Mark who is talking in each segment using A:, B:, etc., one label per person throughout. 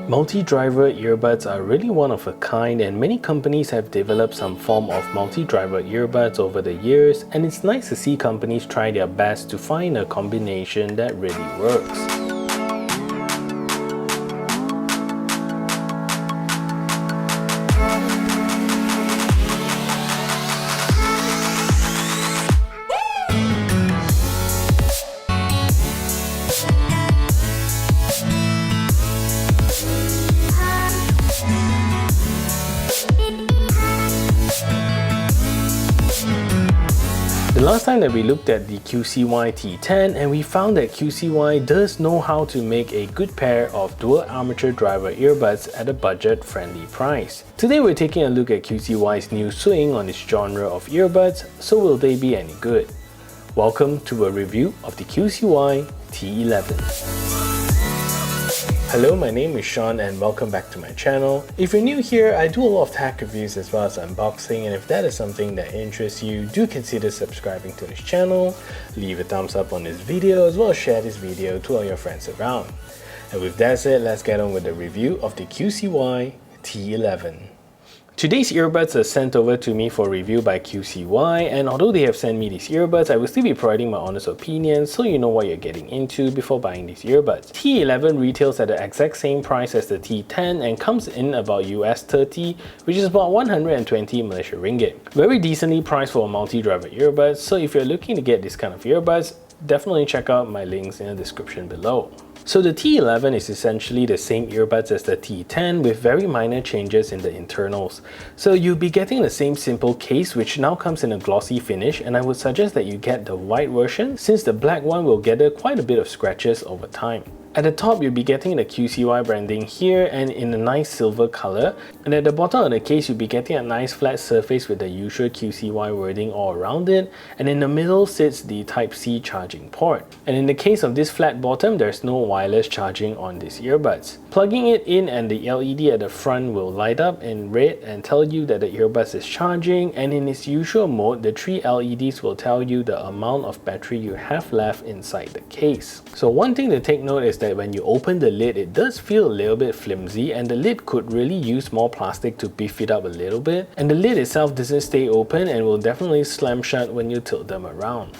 A: Multi-driver earbuds are really one of a kind, and many companies have developed some form of multi-driver earbuds over the years, and it's nice to see companies try their best to find a combination that really works. The last time that we looked at the QCY T10, and we found that QCY does know how to make a good pair of dual armature driver earbuds at a budget-friendly price. Today we're taking a look at QCY's new swing on this genre of earbuds, so will they be any good? Welcome to a review of the QCY T11. Hello, my name is Sean and welcome back to my channel. If you're new here, I do a lot of tech reviews as well as unboxing, and if that is something that interests you, do consider subscribing to this channel, leave a thumbs up on this video, as well as share this video to all your friends around. And with that said, let's get on with the review of the QCY T11. Today's earbuds are sent over to me for review by QCY, and although they have sent me these earbuds, I will still be providing my honest opinion so you know what you're getting into before buying these earbuds. T11 retails at the exact same price as the T10 and comes in about US 30, which is about 120 Malaysia ringgit. Very decently priced for a multi-driver earbuds, so if you're looking to get this kind of earbuds, definitely check out my links in the description below. So the T11 is essentially the same earbuds as the T10 with very minor changes in the internals. So you'll be getting the same simple case, which now comes in a glossy finish, and I would suggest that you get the white version since the black one will gather quite a bit of scratches over time. At the top, you'll be getting the QCY branding here and in a nice silver color, and at the bottom of the case, you'll be getting a nice flat surface with the usual QCY wording all around it, and in the middle sits the Type-C charging port. And in the case of this flat bottom, there's no wireless charging on these earbuds. Plugging it in and the LED at the front will light up in red and tell you that the earbuds is charging, and in its usual mode, the 3 LEDs will tell you the amount of battery you have left inside the case. So one thing to take note is that when you open the lid, it does feel a little bit flimsy, and the lid could really use more plastic to beef it up a little bit, and the lid itself doesn't stay open and will definitely slam shut when you tilt them around.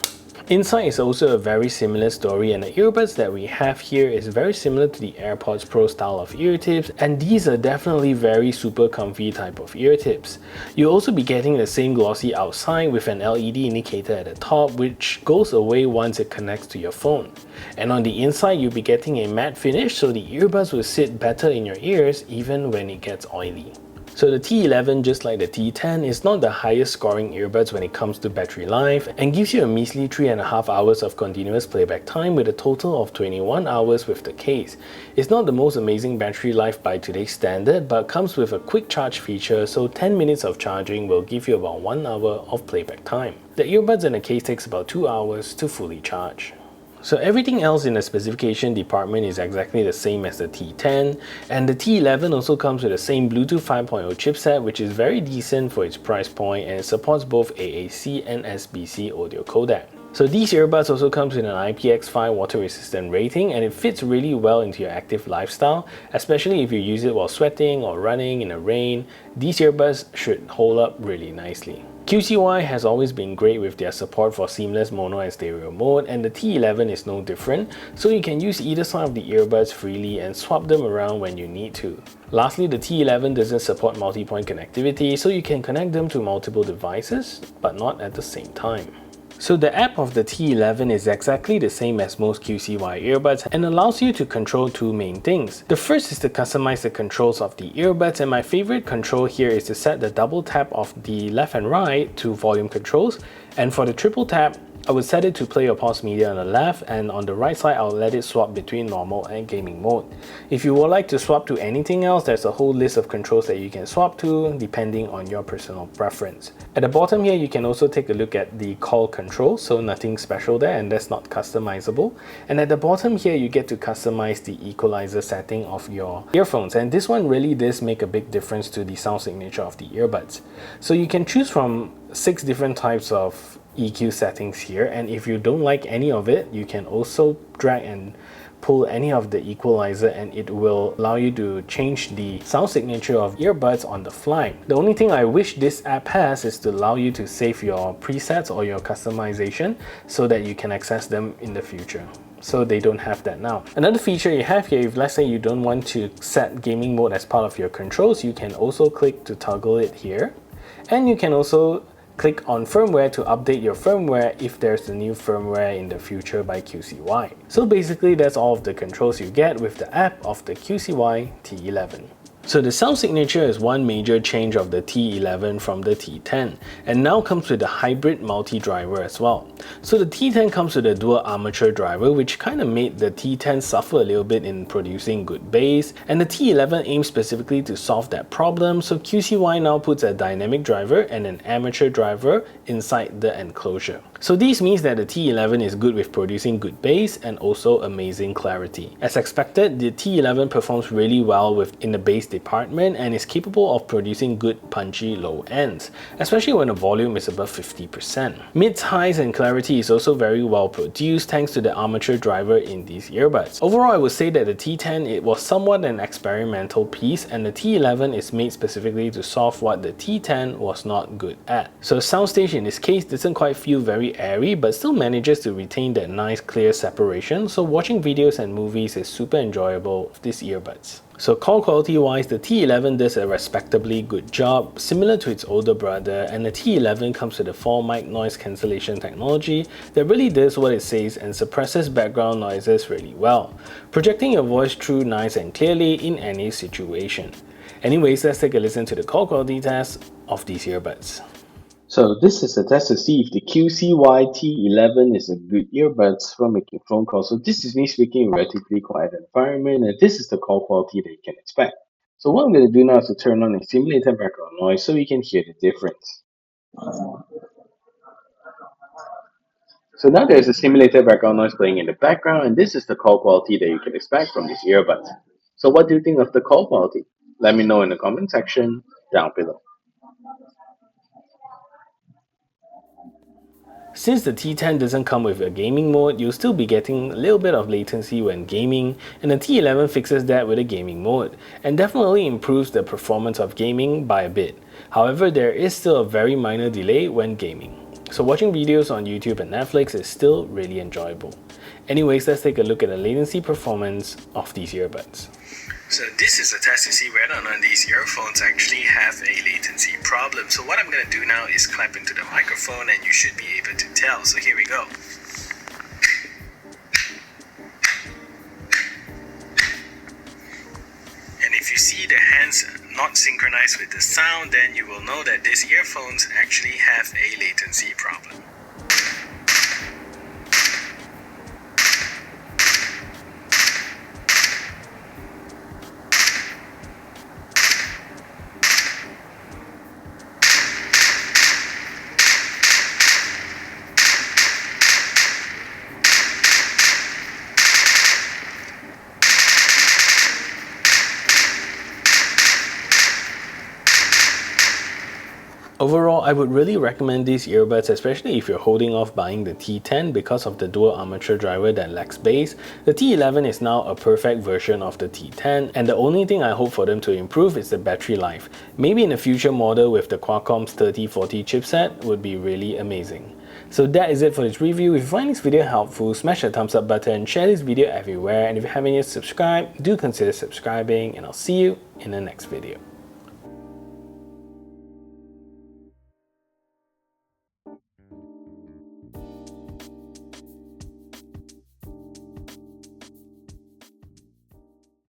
A: Inside is also a very similar story, and the earbuds that we have here is very similar to the AirPods Pro style of ear tips, and these are definitely very super comfy type of ear tips. You'll also be getting the same glossy outside with an LED indicator at the top, which goes away once it connects to your phone. And on the inside, you'll be getting a matte finish, so the earbuds will sit better in your ears even when it gets oily. So the T11, just like the T10, is not the highest scoring earbuds when it comes to battery life and gives you a measly 3.5 hours of continuous playback time with a total of 21 hours with the case. It's not the most amazing battery life by today's standard, but comes with a quick charge feature, so 10 minutes of charging will give you about 1 hour of playback time. The earbuds in the case takes about 2 hours to fully charge. So everything else in the specification department is exactly the same as the T10, and the T11 also comes with the same Bluetooth 5.0 chipset, which is very decent for its price point, and it supports both AAC and SBC audio codec. So these earbuds also comes with an IPX5 water resistant rating, and it fits really well into your active lifestyle, especially if you use it while sweating or running in the rain. These earbuds should hold up really nicely. QCY has always been great with their support for seamless mono and stereo mode, and the T11 is no different, so you can use either side of the earbuds freely and swap them around when you need to. Lastly, the T11 doesn't support multi-point connectivity, so you can connect them to multiple devices, but not at the same time. So the app of the T11 is exactly the same as most QCY earbuds and allows you to control two main things. The first is to customize the controls of the earbuds, and my favorite control here is to set the double tap of the left and right to volume controls, and for the triple tap, I would set it to play or pause media on the left, and on the right side I'll let it swap between normal and gaming mode. If you would like to swap to anything else, there's a whole list of controls that you can swap to depending on your personal preference. At the bottom here, you can also take a look at the call control, so nothing special there, and that's not customizable. And at the bottom here, you get to customize the equalizer setting of your earphones, and this one really does make a big difference to the sound signature of the earbuds. So you can choose from 6 different types of EQ settings here, and if you don't like any of it, you can also drag and pull any of the equalizer and it will allow you to change the sound signature of earbuds on the fly. The only thing I wish this app has is to allow you to save your presets or your customization so that you can access them in the future. So they don't have that now. Another feature you have here, if let's say you don't want to set gaming mode as part of your controls, you can also click to toggle it here. And you can also click on firmware to update your firmware if there's a new firmware in the future by QCY. So basically that's all of the controls you get with the app of the QCY T11. So the sound signature is one major change of the T11 from the T10, and now comes with a hybrid multi-driver as well. So the T10 comes with a dual armature driver, which kind of made the T10 suffer a little bit in producing good bass, and the T11 aims specifically to solve that problem, so QCY now puts a dynamic driver and an amateur driver inside the enclosure. So this means that the T11 is good with producing good bass and also amazing clarity. As expected, the T11 performs really well in the bass department and is capable of producing good punchy low ends, especially when the volume is above 50%. Mids, highs and clarity is also very well produced thanks to the armature driver in these earbuds. Overall, I would say that the T10 it was somewhat an experimental piece, and the T11 is made specifically to solve what the T10 was not good at. So the soundstage in this case doesn't quite feel very airy, but still manages to retain that nice clear separation, so watching videos and movies is super enjoyable with these earbuds. So call quality wise, the T11 does a respectably good job, similar to its older brother, and the T11 comes with a 4 mic noise cancellation technology that really does what it says and suppresses background noises really well, projecting your voice through nice and clearly in any situation. Anyways, let's take a listen to the call quality test of these earbuds.
B: So this is a test to see if the QCY T11 is a good earbuds for making phone calls. So this is me speaking in a relatively quiet environment, and this is the call quality that you can expect. So what I'm going to do now is to turn on a simulated background noise so you can hear the difference. So now there's a simulated background noise playing in the background, and this is the call quality that you can expect from these earbuds. So what do you think of the call quality? Let me know in the comment section down below.
A: Since the T10 doesn't come with a gaming mode, you'll still be getting a little bit of latency when gaming, and the T11 fixes that with a gaming mode, and definitely improves the performance of gaming by a bit. However, there is still a very minor delay when gaming. So watching videos on YouTube and Netflix is still really enjoyable. Anyways, let's take a look at the latency performance of these earbuds. So this is a test to see whether or not these earphones actually have a latency problem. So what I'm going to do now is clap into the microphone and you should be able to tell. So here we go. And if you see the hands not synchronized with the sound, then you will know that these earphones actually have a latency problem. Overall, I would really recommend these earbuds, especially if you're holding off buying the T10 because of the dual armature driver that lacks bass. The T11 is now a perfect version of the T10, and the only thing I hope for them to improve is the battery life. Maybe in a future model with the Qualcomm's 3040 chipset would be really amazing. So that is it for this review. If you find this video helpful, smash the thumbs up button, share this video everywhere, and if you haven't yet subscribed, do consider subscribing, and I'll see you in the next video.